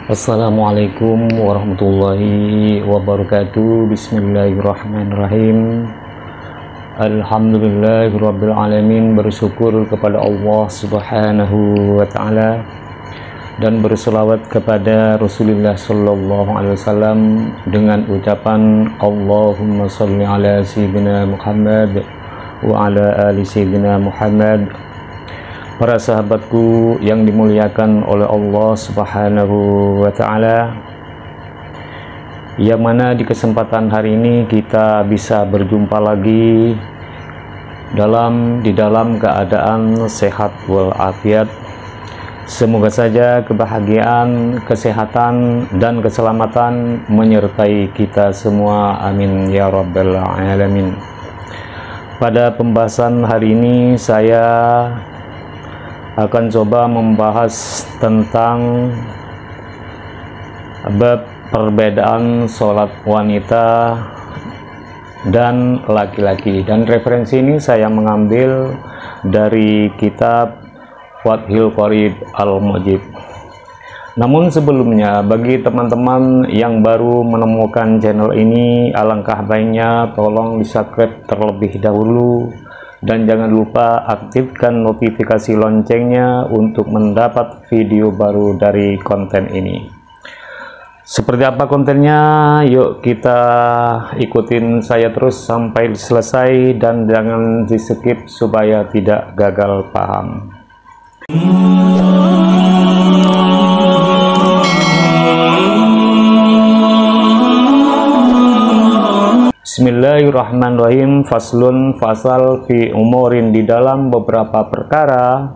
Assalamualaikum warahmatullahi wabarakatuh. Bismillahirrahmanirrahim. Alhamdulillahirabbil alamin. Bersyukur kepada Allah Subhanahu wa taala dan berselawat kepada Rasulullah sallallahu alaihi wasallam dengan ucapan Allahumma shalli ala sayyidina Muhammad wa ala ali sayyidina Muhammad. Para sahabatku yang dimuliakan oleh Allah Subhanahu wa taala, yang mana di kesempatan hari ini kita bisa berjumpa lagi di dalam keadaan sehat walafiat. Semoga saja kebahagiaan, kesehatan dan keselamatan menyertai kita semua, amin ya rabbal alamin. Pada pembahasan hari ini saya akan coba membahas tentang bab perbedaan sholat wanita dan laki-laki, dan referensi ini saya mengambil dari kitab Fathul Qorib Al-Mujib. Namun sebelumnya, bagi teman-teman yang baru menemukan channel ini, alangkah baiknya tolong di-subscribe terlebih dahulu dan jangan lupa aktifkan notifikasi loncengnya untuk mendapat video baru dari konten ini. Seperti apa kontennya? Yuk kita ikutin saya terus sampai selesai dan jangan di skip supaya tidak gagal paham. Bismillahirrahmanirrahim. Faslun, fasal fi umurin, di dalam beberapa perkara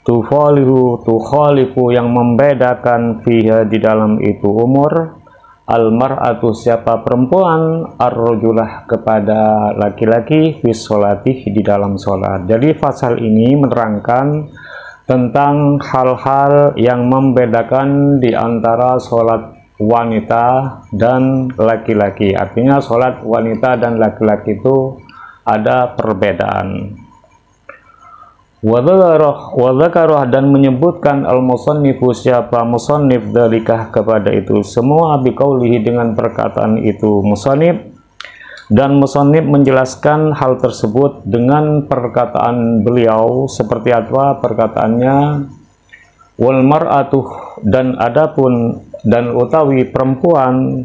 tukhalifu yang membedakan fiha di dalam itu umur, almar'atu siapa perempuan, ar-rajulah kepada laki-laki, fi sholatih di dalam sholat. Jadi fasal ini menerangkan tentang hal-hal yang membedakan di antara sholat wanita dan laki-laki. Artinya sholat wanita dan laki-laki itu ada perbedaan. Wadzakarah dan menyebutkan al-musannifu siapa musannif dalikah kepada itu semua, biqaulihi dengan perkataan itu musannif, dan musannif menjelaskan hal tersebut dengan perkataan beliau. Seperti apa perkataannya? Wal mar'atuh, dan adapun dan utawi perempuan,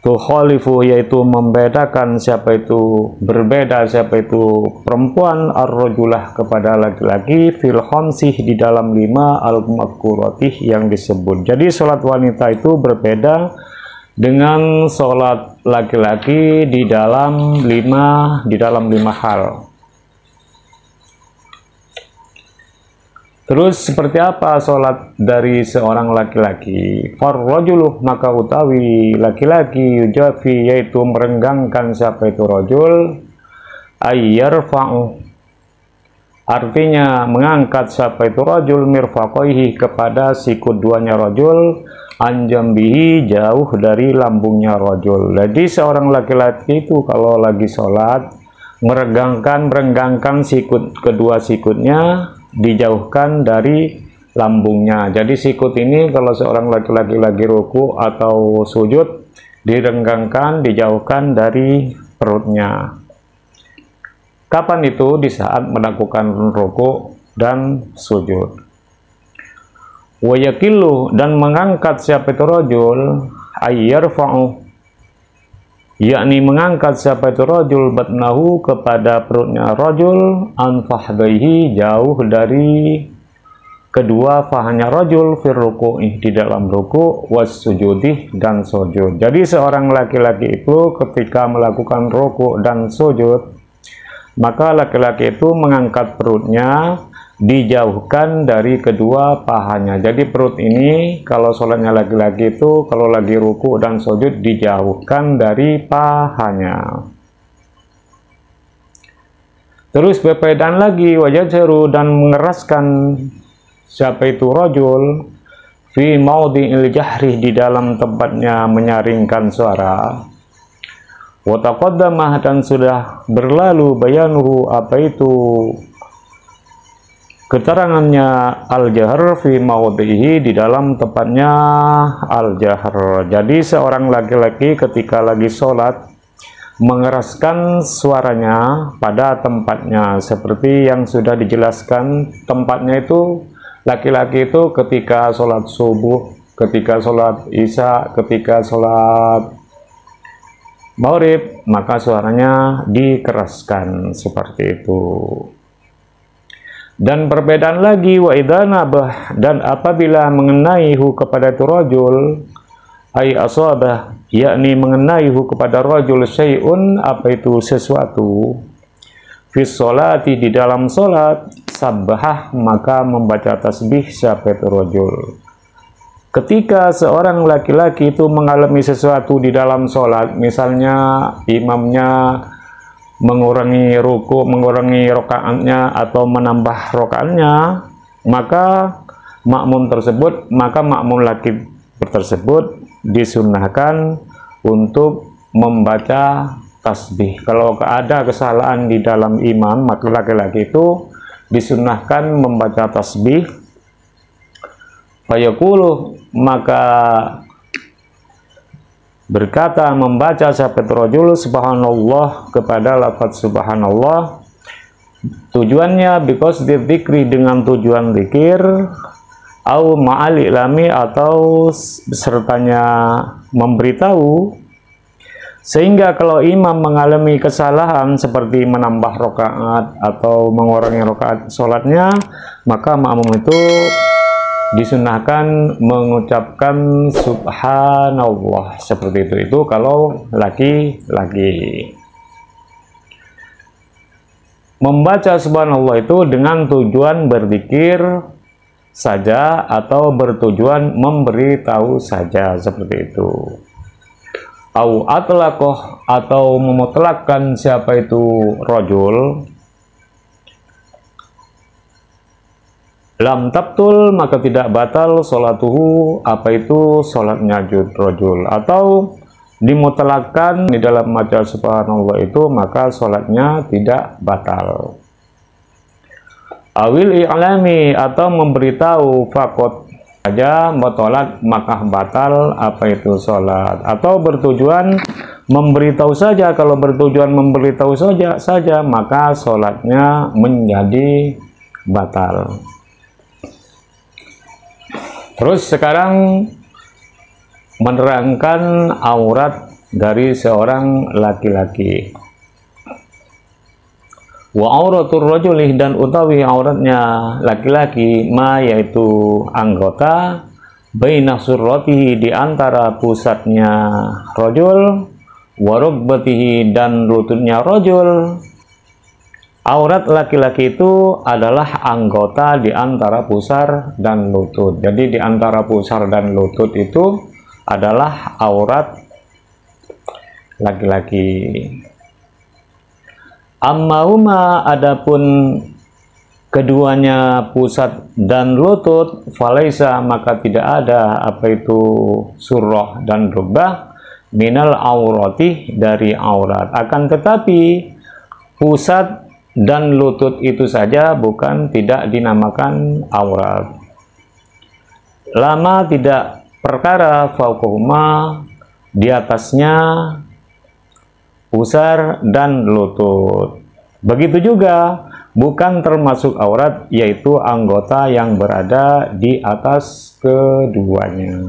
tukhalifu yaitu membedakan, siapa itu berbeda, siapa itu perempuan, ar-rajulah kepada laki-laki, fil khamsih di dalam 5 al-madhkuratih yang disebut. Jadi sholat wanita itu berbeda dengan sholat laki-laki di dalam 5 hal. Terus seperti apa sholat dari seorang laki-laki? Farrajuluh, maka utawi laki-laki, yujafi yaitu merenggangkan, siapa itu rajul, ayyarfa'u artinya mengangkat, siapa itu rajul, mirfaqaihi kepada sikut duanya rajul, anjambihi jauh dari lambungnya rajul. Jadi seorang laki-laki itu kalau lagi sholat merenggangkan sikut, kedua sikutnya dijauhkan dari lambungnya. Jadi sikut ini kalau seorang laki-laki lagi ruku atau sujud direnggangkan, dijauhkan dari perutnya. Kapan itu? Di saat melakukan ruku dan sujud. Wa yaqilu, dan mengangkat, siapa itu rajul, ayyarfa'u yakni mengangkat, siapa itu rajul, batnahu kepada perutnya rajul, anfahdaihi jauh dari kedua pahanya rajul, fir ruku'ih di dalam ruku', was sujudih dan sujud. Jadi seorang laki-laki itu ketika melakukan ruku' dan sujud, maka laki-laki itu mengangkat perutnya, dijauhkan dari kedua pahanya. Jadi perut ini kalau sholatnya laki-laki itu kalau lagi ruku dan sujud dijauhkan dari pahanya. Terus berbedaan lagi, wajah seru, dan mengeraskan, siapa itu rajul, fi maudhi'il jahri di dalam tempatnya menyaringkan suara, wa taqaddamah dan sudah berlalu bayanuhu apa itu Keterangannya al-jahr fi maudhihi, di dalam tempatnya al-jahr. Jadi seorang laki-laki ketika lagi sholat mengeraskan suaranya pada tempatnya, seperti yang sudah dijelaskan. Tempatnya itu laki-laki itu ketika sholat subuh, ketika sholat isya, ketika sholat maghrib, maka suaranya dikeraskan seperti itu. Dan perbedaan lagi, wa idza nabah, dan apabila mengenaihu kepada itu rajul, ay asabah, yakni mengenaihu kepada rajul syai'un, apa itu sesuatu, fi sholati, di dalam sholat, sabbah, maka membaca tasbih siapa itu rajul. Ketika seorang laki-laki itu mengalami sesuatu di dalam sholat, misalnya imamnya mengurangi ruku, mengurangi rokaatnya atau menambah rokaatnya, maka makmum laki tersebut disunnahkan untuk membaca tasbih. Kalau ada kesalahan di dalam imam, maka laki-laki itu disunnahkan membaca tasbih. Fayaqulu, maka berkata, membaca sahabat rajul subhanallah, kepada lafaz subhanallah. Tujuannya because dzikri, dengan tujuan zikir, au ma'al ilami, atau sertanya memberitahu, sehingga kalau imam mengalami kesalahan seperti menambah rokaat atau mengurangi rokaat sholatnya, maka makmum itu disunahkan mengucapkan subhanallah seperti itu. Itu kalau laki-laki. Membaca subhanallah itu dengan tujuan berzikir saja atau bertujuan memberitahu saja, seperti itu. Au atlaqoh, atau memutlakkan siapa itu rajul, lam tabtul, maka tidak batal sholatuhu, apa itu sholatnya rajul. Atau dimutlakkan di dalam baca subhanallah itu, maka sholatnya tidak batal. Awil i'lami, atau memberitahu fakot saja, batalat, maka batal apa itu sholat. Atau bertujuan memberitahu saja, kalau bertujuan memberitahu saja maka sholatnya menjadi batal. Terus sekarang menerangkan aurat dari seorang laki-laki. Wa auratur rajuli, dan utawi auratnya laki-laki, ma, yaitu anggota, baina surratihi, di antara pusatnya rajul, wa rukbatihi, dan lututnya rajul. Aurat laki-laki itu adalah anggota di antara pusar dan lutut. Jadi di antara pusar dan lutut itu adalah aurat laki-laki. Amma huma, adapun keduanya pusat dan lutut, falaisa, maka tidak ada apa itu surrah dan rukbah, minal aurati, dari aurat. Akan tetapi pusat dan lutut itu saja tidak dinamakan aurat. Lama, tidak perkara, fauqahuma, di atasnya pusar dan lutut. Begitu juga bukan termasuk aurat, yaitu anggota yang berada di atas keduanya.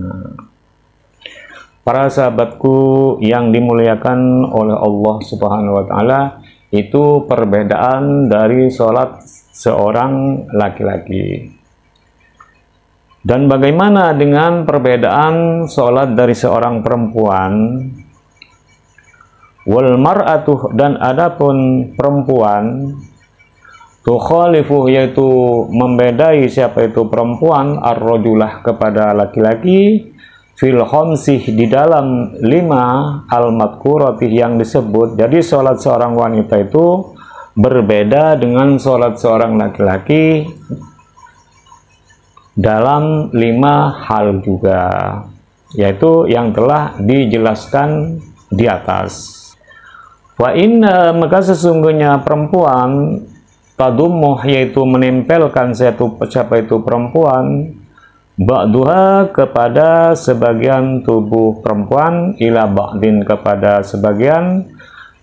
Para sahabatku yang dimuliakan oleh Allah Subhanahu wa Ta'ala, itu perbedaan dari sholat seorang laki-laki. Dan bagaimana dengan perbedaan sholat dari seorang perempuan? Wal mar'atuh, dan adapun perempuan, tukhalifu, yaitu membedai siapa itu perempuan, ar-rajulah, kepada laki-laki, fil khamsih, di dalam 5 al-madhkurati, yang disebut. Jadi sholat seorang wanita itu berbeda dengan sholat seorang laki-laki dalam 5 hal juga, yaitu yang telah dijelaskan di atas. Wa inna, maka sesungguhnya perempuan, tadummuh yaitu menempelkan siapa itu perempuan, ba'duha kepada sebagian tubuh perempuan, ila ba'din kepada sebagian,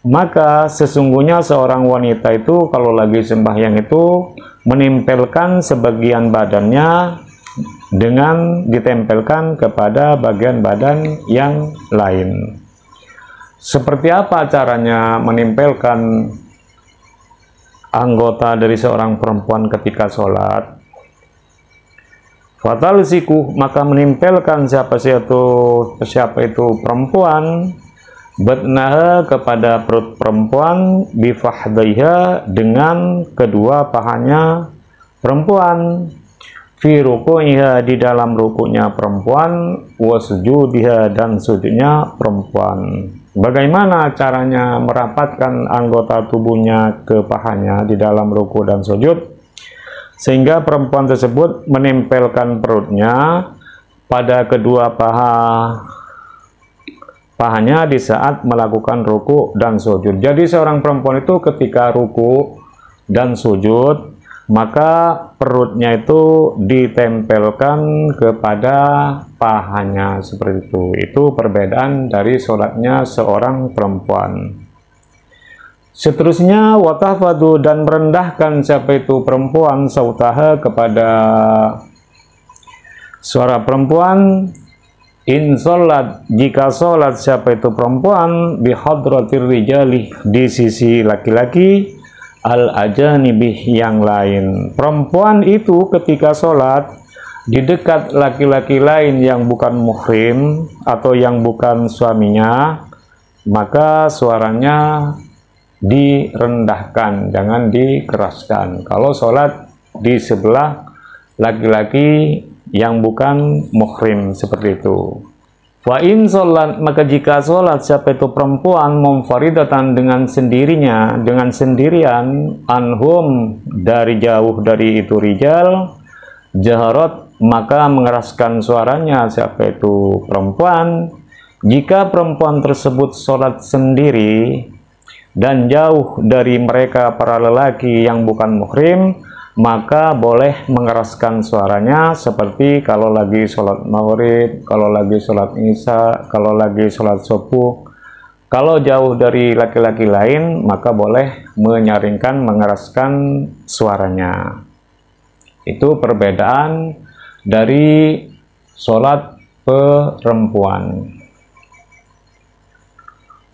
maka sesungguhnya seorang wanita itu kalau lagi sembahyang itu menempelkan sebagian badannya dengan ditempelkan kepada bagian badan yang lain. Seperti apa caranya menempelkan anggota dari seorang perempuan ketika sholat? Fatal siku, maka menempelkan siapa itu perempuan, batnaha kepada perut perempuan, bifahdaiha dengan kedua pahanya perempuan, fi ruku'iha di dalam rukunya perempuan, wa sujudiha dan sujudnya perempuan. Bagaimana caranya merapatkan anggota tubuhnya ke pahanya di dalam ruku dan sujud, sehingga perempuan tersebut menempelkan perutnya pada kedua pahanya di saat melakukan ruku dan sujud. Jadi seorang perempuan itu ketika ruku dan sujud, maka perutnya itu ditempelkan kepada pahanya seperti itu. Itu perbedaan dari sholatnya seorang perempuan. Seterusnya, watahfadu dan merendahkan siapa itu perempuan, sautaha kepada suara perempuan, in sholat jika sholat siapa itu perempuan, bihadratir rijali di sisi laki-laki, al ajanibih yang lain. Perempuan itu ketika sholat di dekat laki-laki lain yang bukan muhrim atau yang bukan suaminya, maka suaranya direndahkan, jangan dikeraskan. Kalau sholat di sebelah laki-laki yang bukan muhrim seperti itu. Wa in sholat, maka jika sholat siapa itu perempuan munfaridatan dengan sendirinya, dengan sendirian, anhum dari jauh dari itu rijal, jaharat maka mengeraskan suaranya siapa itu perempuan. Jika perempuan tersebut sholat sendiri dan jauh dari mereka para lelaki yang bukan muhrim, maka boleh mengeraskan suaranya seperti kalau lagi sholat maghrib, kalau lagi sholat isya, kalau lagi sholat subuh. Kalau jauh dari laki-laki lain, maka boleh menyaringkan, mengeraskan suaranya. Itu perbedaan dari sholat perempuan.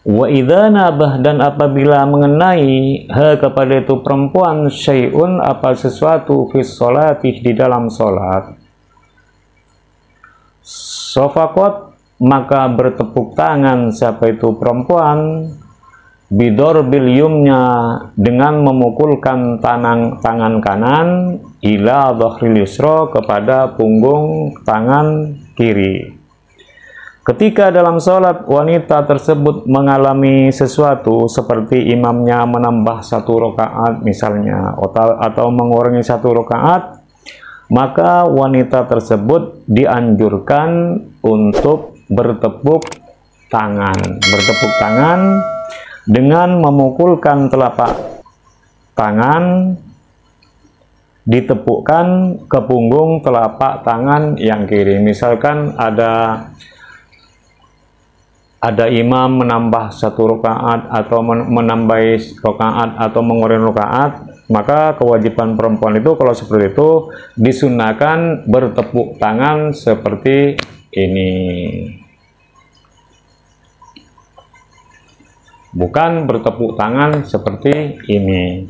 Wa idza nabah dan apabila mengenai kepada itu perempuan syai'un apa sesuatu fi sholati di dalam sholat, sofakot maka bertepuk tangan siapa itu perempuan, bidor bilyumnya dengan memukulkan tangan kanan, ila dhahril yusra kepada punggung tangan kiri. Ketika dalam sholat wanita tersebut mengalami sesuatu seperti imamnya menambah 1 rakaat misalnya atau mengurangi 1 rakaat, maka wanita tersebut dianjurkan untuk bertepuk tangan dengan memukulkan telapak tangan ditepukkan ke punggung telapak tangan yang kiri. Misalkan ada imam menambah 1 rakaat atau menambah rakaat atau mengurangi rakaat, maka kewajiban perempuan itu kalau seperti itu disunahkan bertepuk tangan seperti ini, bukan bertepuk tangan seperti ini.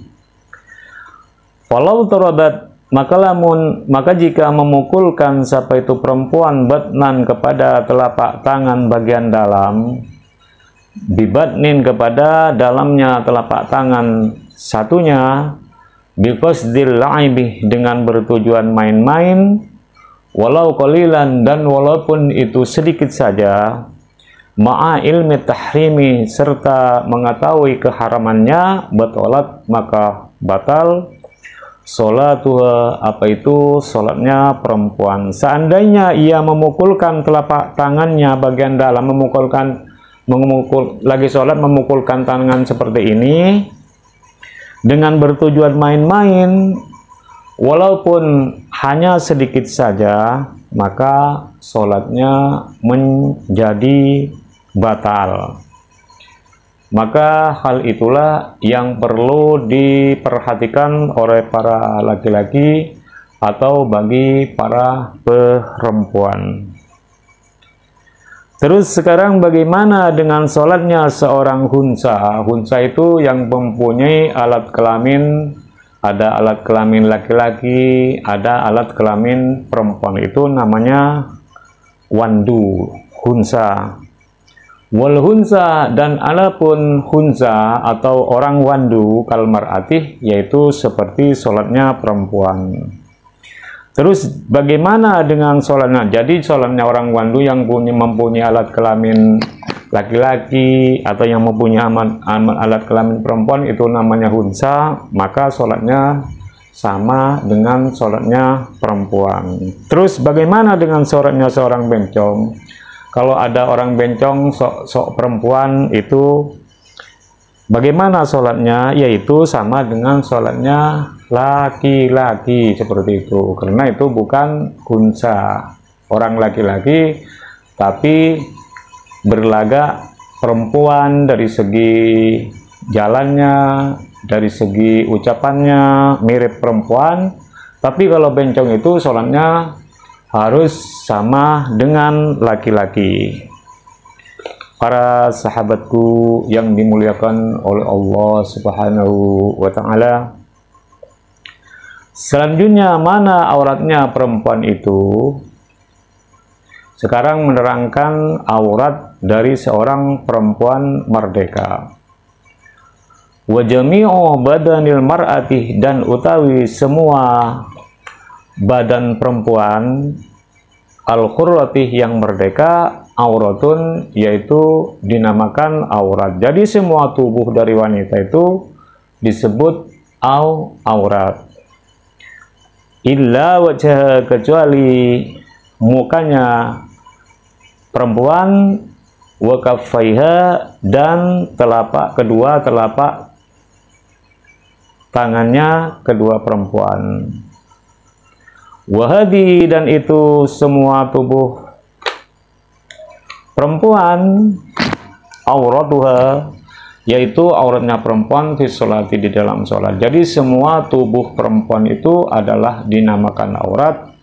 Walau tarabat maka jika memukulkan siapa itu perempuan batnan kepada telapak tangan bagian dalam, bibatnin kepada dalamnya telapak tangan satunya, biqasdil la'ibih dengan bertujuan main-main, walau qalilan dan walaupun itu sedikit saja, ma'a ilmi tahrimi serta mengetahui keharamannya, batalat maka batal sholatuha apa itu sholatnya perempuan. Seandainya ia memukulkan telapak tangannya bagian dalam, memukul lagi sholat memukulkan tangan seperti ini, dengan bertujuan main-main, walaupun hanya sedikit saja, maka sholatnya menjadi batal. Maka hal itulah yang perlu diperhatikan oleh para laki-laki atau bagi para perempuan. Terus sekarang bagaimana dengan sholatnya seorang hunsa? Hunsa itu yang mempunyai alat kelamin, ada alat kelamin laki-laki, ada alat kelamin perempuan, itu namanya wandu, hunsa. Wal hunsa, dan adapun hunsa atau orang wandu kalmar atih, yaitu seperti sholatnya perempuan. Terus bagaimana dengan sholatnya? Jadi sholatnya orang wandu yang mempunyai alat kelamin laki-laki atau yang mempunyai alat kelamin perempuan itu namanya hunsa, maka sholatnya sama dengan sholatnya perempuan. Terus bagaimana dengan sholatnya seorang bencong? Kalau ada orang bencong sok perempuan, itu bagaimana sholatnya? Yaitu sama dengan sholatnya laki-laki, seperti itu. Karena itu bukan hunsa, orang laki-laki, tapi berlagak perempuan dari segi jalannya, dari segi ucapannya mirip perempuan. Tapi kalau bencong itu sholatnya harus sama dengan laki-laki. Para sahabatku yang dimuliakan oleh Allah Subhanahu wa Ta'ala, selanjutnya mana auratnya perempuan itu? Sekarang menerangkan aurat dari seorang perempuan merdeka. Wa jami'u badanil mar'ati, dan utawi semua badan perempuan al-hurratih yang merdeka, auratun, yaitu dinamakan aurat. Jadi semua tubuh dari wanita itu disebut aurat. Illa wajah, kecuali mukanya perempuan, wa kaffaiha, dan kedua telapak tangannya kedua perempuan. Wahadi, dan itu semua tubuh perempuan, auratuha, yaitu auratnya perempuan fi sholati, di dalam sholat. Jadi semua tubuh perempuan itu adalah dinamakan aurat,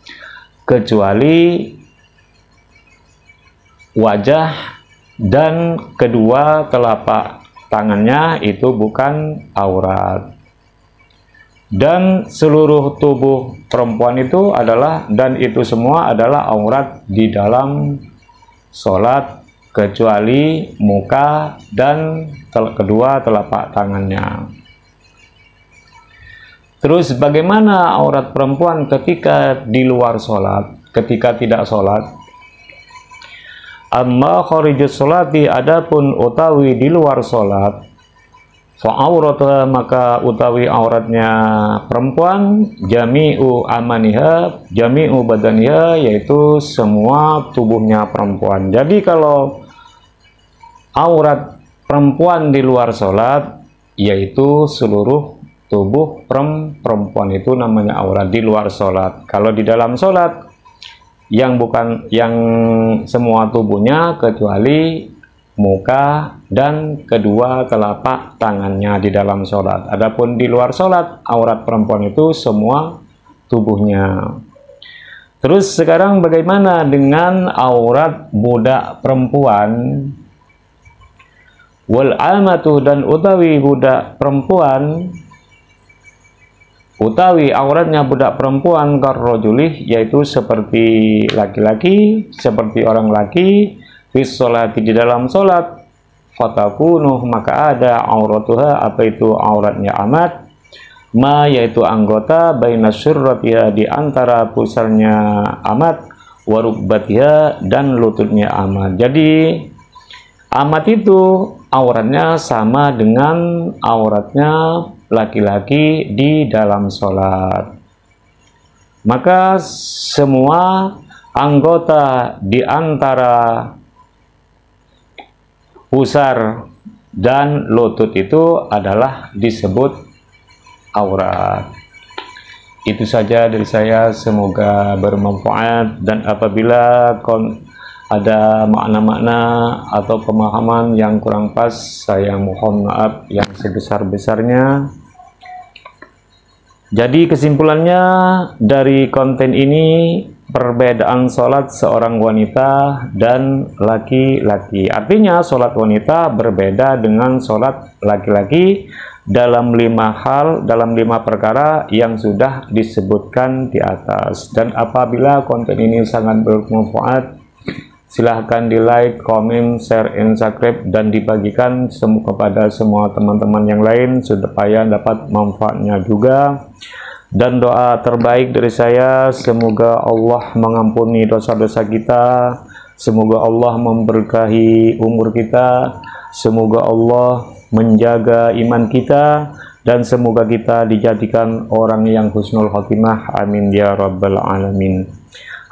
kecuali wajah dan kedua telapak tangannya itu bukan aurat. Dan seluruh tubuh perempuan itu adalah, dan itu semua adalah aurat di dalam sholat, kecuali muka dan kedua telapak tangannya. Terus bagaimana aurat perempuan ketika di luar sholat, ketika tidak sholat? Amma kharijus sholati, adapun utawi di luar sholat, fa'auratuha, maka utawi auratnya perempuan, jami'u amaniha, jami'u badaniha, yaitu semua tubuhnya perempuan. Jadi kalau aurat perempuan di luar sholat, yaitu seluruh tubuh perempuan, itu namanya aurat di luar sholat. Kalau di dalam sholat, yang semua tubuhnya kecuali muka dan kedua telapak tangannya di dalam sholat. Adapun di luar sholat, aurat perempuan itu semua tubuhnya. Terus sekarang bagaimana dengan aurat budak perempuan? Wal amatu, dan utawi budak perempuan, utawi auratnya budak perempuan karrojulih, yaitu seperti laki-laki, seperti orang laki, fis sholati, di dalam sholat, fatakunuh, maka ada auratuha, apa itu auratnya amat, ma, yaitu anggota, baina syurratiha, di antara pusarnya amat, warukbatiha, dan lututnya amat. Jadi amat itu auratnya sama dengan auratnya laki-laki di dalam sholat. Maka semua anggota di antara pusar dan lutut itu adalah disebut aurat. Itu saja dari saya, semoga bermanfaat, dan apabila ada makna-makna atau pemahaman yang kurang pas, saya mohon maaf yang sebesar-besarnya. Jadi kesimpulannya dari konten ini, perbedaan sholat seorang wanita dan laki-laki. Artinya sholat wanita berbeda dengan sholat laki-laki dalam 5 hal, dalam 5 perkara yang sudah disebutkan di atas. Dan apabila konten ini sangat bermanfaat, silahkan di like, comment, share, and subscribe, dan dibagikan kepada semua teman-teman yang lain supaya dapat manfaatnya juga. Dan doa terbaik dari saya, semoga Allah mengampuni dosa-dosa kita, semoga Allah memberkahi umur kita, semoga Allah menjaga iman kita, dan semoga kita dijadikan orang yang husnul khotimah. Amin ya rabbal alamin.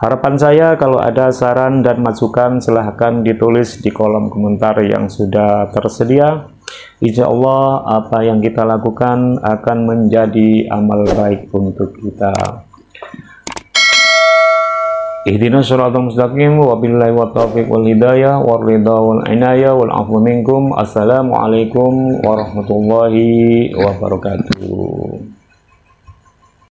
Harapan saya, kalau ada saran dan masukan silahkan ditulis di kolom komentar yang sudah tersedia. Insya Allah apa yang kita lakukan akan menjadi amal baik untuk kita. Ihdinas siratal mustaqim, wabillahi wattaufiq wal hidayah wal ridha wal inayah wal afu minkum. Assalamualaikum warahmatullahi wabarakatuh.